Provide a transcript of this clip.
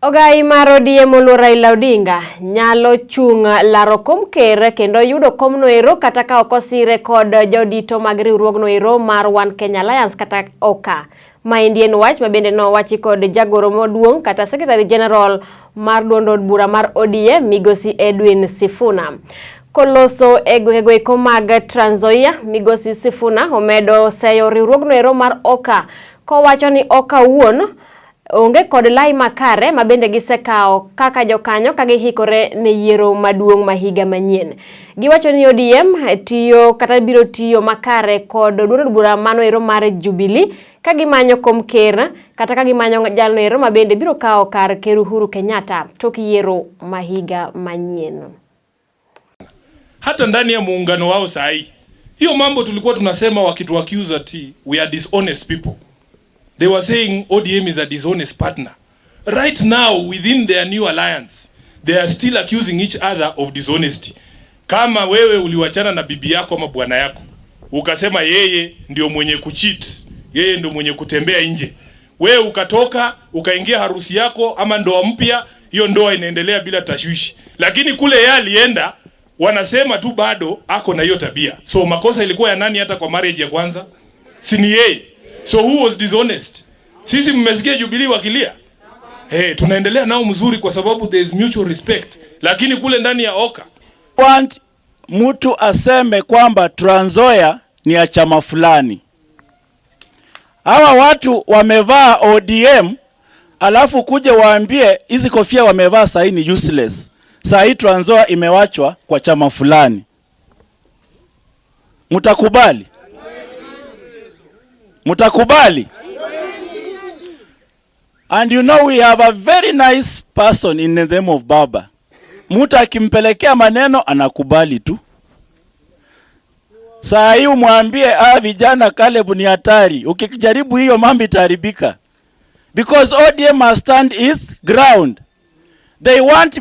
Ogai mar ODM Raila Odinga nyalo chunga laro kom ker kendo yudo kom no ero kata Kaoko Sire kod jodito mag riwruogno ero mar One Kenya Alliance kata Oka. Maendi en wach mabende no wachi kod jagoro maduong' kata Secretary General mar duond od bura mar ODM Migosi Edwin Sifuna. Koloso ego mag Trans Nzoia, Migosi Sifuna omedo seyo riwruogno ero mar Oka kowacho ni Oka wuon onge kod lai makare mabende gisekao kaka jokanyo kagihikore ne yiero maduong' mahiga manyien. Giwacho ni ODM tiyo kata biro tiyo makare kod duond od bura mano ero mar Jubilee kagimanyo kom ker kata kagimanyo jalno ero mabende biro kao kar ker Uhuru Kenyatta tok yiero mahiga manyien. Hata ndani ya muungano wao sahi, hiyo mambo tulikuwa tunasema wakitu accuse ati we are dishonest people. They were saying ODM is a dishonest partner. Right now, within their new alliance, they are still accusing each other of dishonesty. Kama wewe uliwachana na bibi yako ama bwana yako, ukasema yeye ndio mwenye kucheat, yeye ndio mwenye kutembea nje. Wewe ukatoka, ukaingia harusi yako ama ndoa mpya, hiyo ndoa inaendelea bila tashwishi. Lakini kule yeye alienda, wanasema tu bado ako na hiyo tabia. So makosa ilikuwa ya nani hata kwa marriage ya kwanza? Si ni yeye. So who was dishonest? Sisi mmesikia Jubilee wakilia? Tunaendelea nao mzuri kwa sababu there is mutual respect. Lakini kule ndani ya Oka want mtu aseme kwamba Trans Nzoia ni ya chama fulani. Hawa watu wamevaa ODM alafu kuje waambie hizi kofia wamevaa sahi ni useless. Sahi Trans Nzoia imewachwa kwa chama fulani. Mutakubali? Mutakubali? And you know we have a very nice person in the name of Baba. Muta akimpelekea maneno anakubali tu. Saa hii umwambie vijana Caleb ni hatari. Ukijaribu hiyo mambo itaribika. Because ODM must stand its ground. They want